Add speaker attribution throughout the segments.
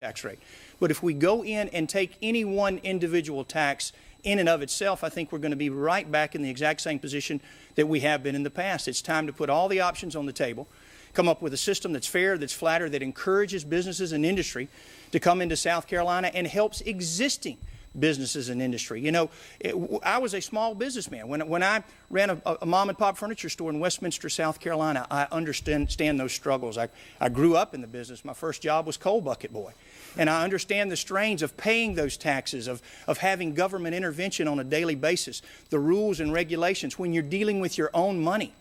Speaker 1: tax rate. But if we go in and take any one individual tax in and of itself, I think we're going to be right back in the exact same position that we have been in the past. It's time to put all the options on the table, come up with a system that's fair, that's flatter, that encourages businesses and industry to come into South Carolina and helps existing businesses and industry. You know, I was a small businessman. When I ran a mom and pop furniture store in Westminster, South Carolina, I understand those struggles. I grew up in the business. My first job was coal bucket boy. And I understand the strains of paying those taxes, of having government intervention on a daily basis, the rules and regulations when you're dealing with your own money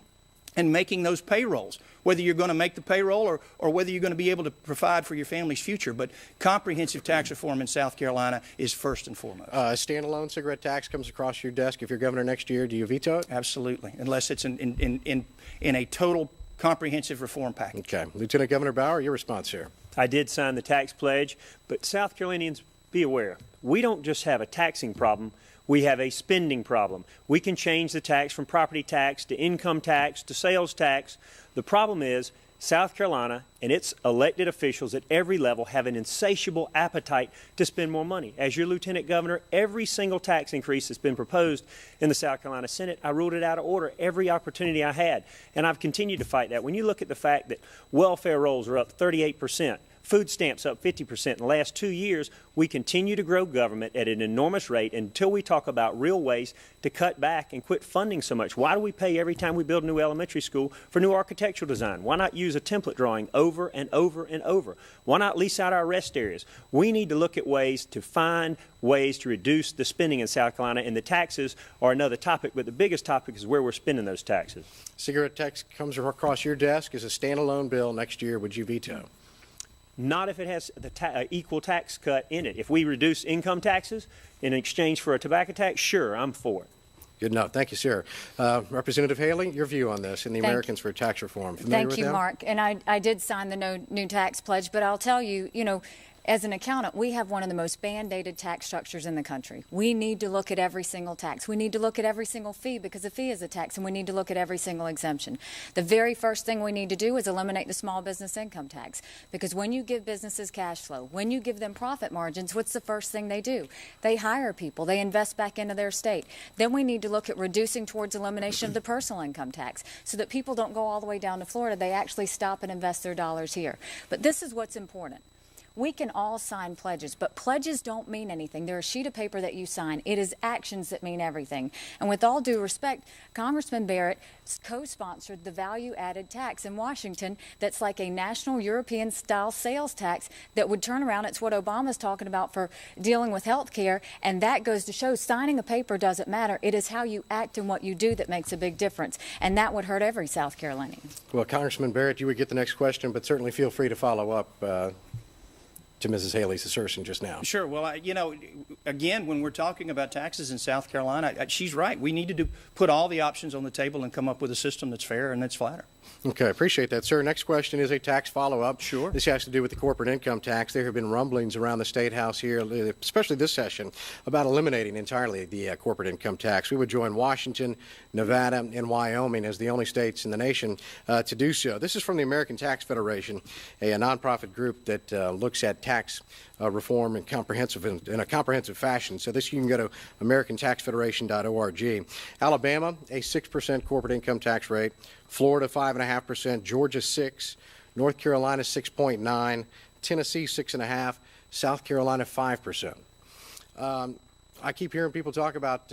Speaker 1: and making those payrolls, whether you're going to make the payroll or whether you're going to be able to provide for your family's future. But comprehensive tax reform in South Carolina is first and foremost.
Speaker 2: A standalone cigarette tax comes across your desk. If you're governor next year, do you veto it?
Speaker 1: Absolutely, unless it's in a total comprehensive reform package.
Speaker 2: Okay. Lieutenant Governor Bauer, your response here.
Speaker 3: I did sign the tax pledge, but South Carolinians, be aware, we don't just have a taxing problem. We have a spending problem. We can change the tax from property tax to income tax to sales tax. The problem is South Carolina and its elected officials at every level have an insatiable appetite to spend more money. As your Lieutenant Governor, every single tax increase that's been proposed in the South Carolina Senate, I ruled it out of order every opportunity I had. And I've continued to fight that. When you look at the fact that welfare rolls are up 38%, food stamps up 50% in the last 2 years, we continue to grow government at an enormous rate until we talk about real ways to cut back and quit funding so much. Why do we pay every time we build a new elementary school for new architectural design? Why not use a template drawing over and over and over? Why not lease out our rest areas? We need to look at ways to find ways to reduce the spending in South Carolina, and the taxes are another topic, but the biggest topic is where we're spending those taxes.
Speaker 2: Cigarette tax comes across your desk as a standalone bill next year. Would you veto?
Speaker 3: Not if it has the equal tax cut in it. If we reduce income taxes in exchange for a tobacco tax, sure, I'm for it.
Speaker 2: Good enough. Thank you, sir. Representative Haley, your view on this and the Americans for Tax Reform. Familiar
Speaker 4: Thank you, Mark. And I did sign the no new tax pledge, but I'll tell you, as an accountant, we have one of the most band-aided tax structures in the country. We need to look at every single tax. We need to look at every single fee because a fee is a tax, and we need to look at every single exemption. The very first thing we need to do is eliminate the small business income tax, because when you give businesses cash flow, when you give them profit margins, what's the first thing they do? They hire people. They invest back into their state. Then we need to look at reducing towards elimination of the personal income tax so that people don't go all the way down to Florida. They actually stop and invest their dollars here. But this is what's important. We can all sign pledges, but pledges don't mean anything. They're a sheet of paper that you sign. It is actions that mean everything. And with all due respect, Congressman Barrett co-sponsored the value-added tax in Washington that's like a national European-style sales tax that would turn around. It's what Obama's talking about for dealing with health care, and that goes to show signing a paper doesn't matter. It is how you act and what you do that makes a big difference, and that would hurt every South Carolinian.
Speaker 2: Well, Congressman Barrett, you would get the next question, but certainly feel free to follow up to Mrs. Haley's assertion just now.
Speaker 1: Sure. Well, again, when we're talking about taxes in South Carolina, she's right. We need to put all the options on the table and come up with a system that's fair and that's flatter.
Speaker 2: Okay, appreciate that, sir. Next question is a tax follow-up.
Speaker 1: Sure.
Speaker 2: This has to do with the corporate income tax. There have been rumblings around the State House here, especially this session, about eliminating entirely the corporate income tax. We would join Washington, Nevada, and Wyoming as the only states in the nation to do so. This is from the American Tax Federation, a nonprofit group that looks at tax reform in a comprehensive fashion. So this, you can go to americantaxfederation.org. Alabama, a 6% corporate income tax rate. Florida, 5.5%. Georgia, 6%. North Carolina, 6.9%. Tennessee, 6.5%. South Carolina, 5%. I keep hearing people talk about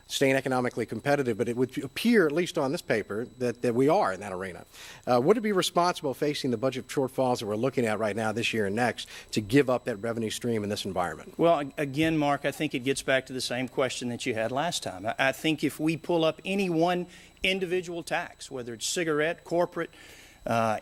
Speaker 2: staying economically competitive, but it would appear, at least on this paper, that we are in that arena. Would it be responsible, facing the budget shortfalls that we're looking at right now this year and next, to give up that revenue stream in this environment?
Speaker 1: Well, again, Mark, I think it gets back to the same question that you had last time. I think if we pull up any one individual tax, whether it's cigarette, corporate,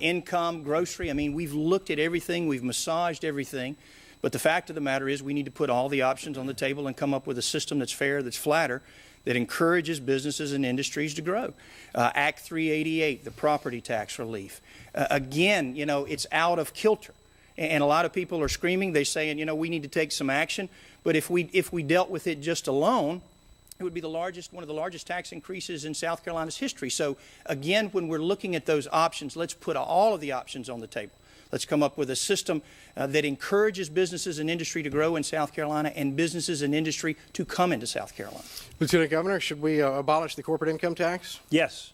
Speaker 1: income, grocery, we've looked at everything, we've massaged everything. But the fact of the matter is we need to put all the options on the table and come up with a system that's fair, that's flatter, that encourages businesses and industries to grow. Act 388, the property tax relief. Again, it's out of kilter. And a lot of people are screaming. They're saying, we need to take some action. But if we dealt with it just alone, it would be one of the largest tax increases in South Carolina's history. So again, when we're looking at those options, let's put all of the options on the table. Let's come up with a system that encourages businesses and industry to grow in South Carolina and businesses and industry to come into South Carolina.
Speaker 2: Lieutenant Governor, should we abolish the corporate income tax?
Speaker 3: Yes.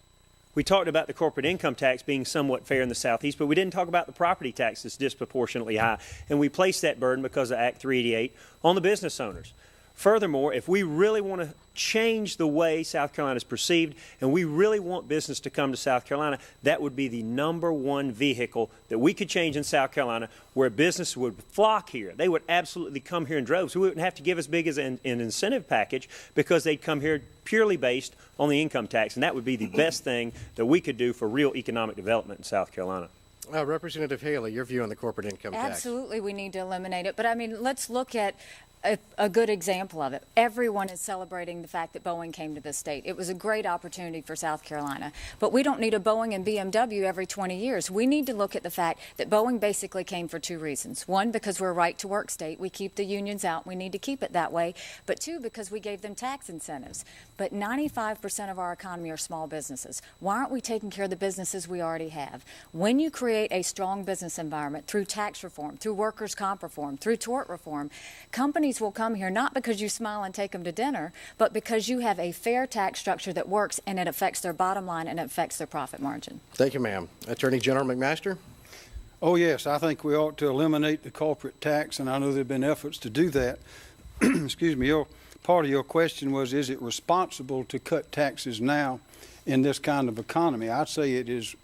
Speaker 3: We talked about the corporate income tax being somewhat fair in the Southeast, but we didn't talk about the property tax that's disproportionately high. And we placed that burden because of Act 388 on the business owners. Furthermore, if we really want to change the way South Carolina is perceived and we really want business to come to South Carolina, that would be the #1 vehicle that we could change in South Carolina where business would flock here. They would absolutely come here in droves. We wouldn't have to give as big as an incentive package because they'd come here purely based on the income tax, and that would be the best thing that we could do for real economic development in South Carolina.
Speaker 2: Representative Haley, your view on the corporate income tax?
Speaker 4: Absolutely, we need to eliminate it. But I mean, let's look at a good example of it. Everyone is celebrating the fact that Boeing came to this state. It was a great opportunity for South Carolina. But we don't need a Boeing and BMW every 20 years. We need to look at the fact that Boeing basically came for 2 reasons. One, because we're a right-to-work state. We keep the unions out. We need to keep it that way. But 2, because we gave them tax incentives. But 95% of our economy are small businesses. Why aren't we taking care of the businesses we already have? When you create a strong business environment through tax reform, through workers' comp reform, through tort reform, companies will come here not because you smile and take them to dinner, but because you have a fair tax structure that works and it affects their bottom line and it affects their profit margin.
Speaker 2: Thank you, ma'am. Attorney General McMaster?
Speaker 5: Oh, yes, I think we ought to eliminate the corporate tax, and I know there have been efforts to do that. Excuse me, part of your question was, is it responsible to cut taxes now in this kind of economy? I'd say it's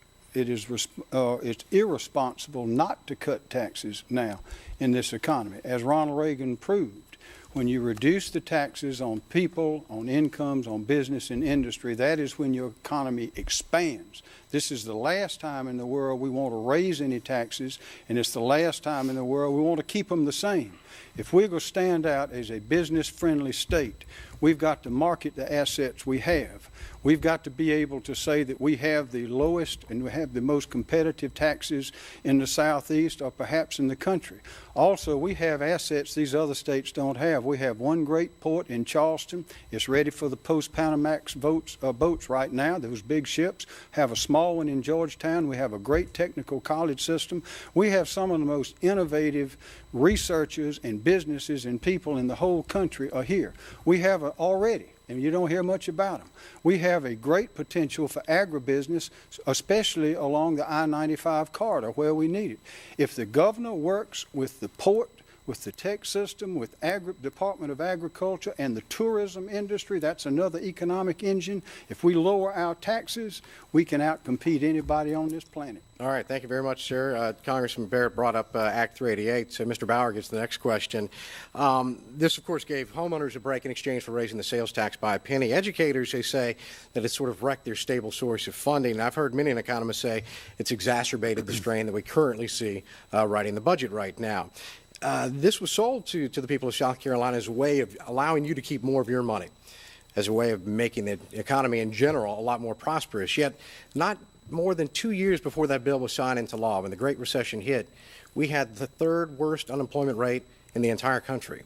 Speaker 5: irresponsible not to cut taxes now in this economy. As Ronald Reagan proved, when you reduce the taxes on people, on incomes, on business and industry, that is when your economy expands. This is the last time in the world we want to raise any taxes, and it's the last time in the world we want to keep them the same. If we're going to stand out as a business-friendly state, we've got to market the assets we have. We've got to be able to say that we have the lowest and we have the most competitive taxes in the Southeast or perhaps in the country. Also, we have assets these other states don't have. We have one great port in Charleston. It's ready for the post-Panamax boats right now. Those big ships. Have a small one in Georgetown. We have a great technical college system. We have some of the most innovative researchers and businesses and people in the whole country are here. We have already, and you don't hear much about them. We have a great potential for agribusiness, especially along the I-95 corridor where we need it. If the governor works with the port, with the tech system, with Department of Agriculture and the tourism industry, that's another economic engine. If we lower our taxes, we can outcompete anybody on this planet.
Speaker 2: All right, thank you very much, sir. Congressman Barrett brought up Act 388, so Mr. Bauer gets the next question. This, of course, gave homeowners a break in exchange for raising the sales tax by a penny. Educators, they say that it's sort of wrecked their stable source of funding. And I've heard many economists say it's exacerbated the strain that we currently see writing the budget right now. This was sold to the people of South Carolina as a way of allowing you to keep more of your money, as a way of making the economy in general a lot more prosperous. Yet, not more than 2 years before that bill was signed into law, when the Great Recession hit, we had the 3rd worst unemployment rate in the entire country.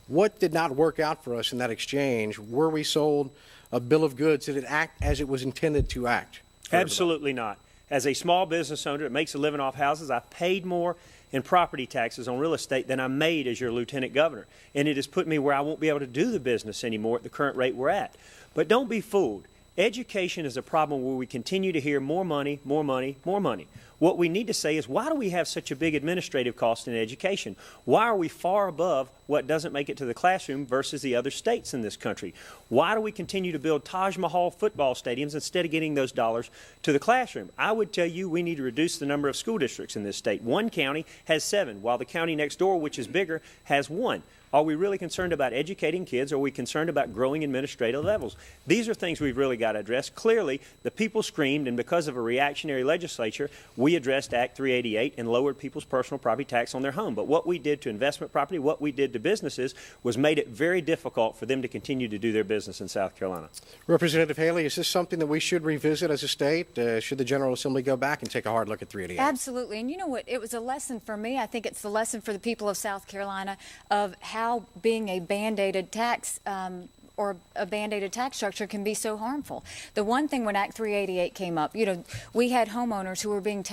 Speaker 2: What did not work out for us in that exchange? Were we sold a bill of goods? Did it act as it was intended to act?
Speaker 3: Absolutely not. As a small business owner that makes a living off houses, I paid more in property taxes on real estate than I made as your lieutenant governor. And it has put me where I won't be able to do the business anymore at the current rate we're at. But don't be fooled. Education is a problem where we continue to hear more money, more money, more money. What we need to say is, why do we have such a big administrative cost in education? Why are we far above what doesn't make it to the classroom versus the other states in this country? Why do we continue to build Taj Mahal football stadiums instead of getting those dollars to the classroom? I would tell you we need to reduce the number of school districts in this state. One county has 7, while the county next door, which is bigger, has 1. Are we really concerned about educating kids? Or are we concerned about growing administrative levels? These are things we've really got to address. Clearly, the people screamed, and because of a reactionary legislature, we addressed Act 388 and lowered people's personal property tax on their home. But what we did to investment property, what we did to businesses, was made it very difficult for them to continue to do their business in South Carolina.
Speaker 2: Representative Haley, is this something that we should revisit as a state? Should the General Assembly go back and take a hard look at 388?
Speaker 4: Absolutely. And you know what? It was a lesson for me. I think it's the lesson for the people of South Carolina of how being a band-aided tax or a band-aided tax structure can be so harmful. The one thing when Act 388 came up, we had homeowners who were being taxed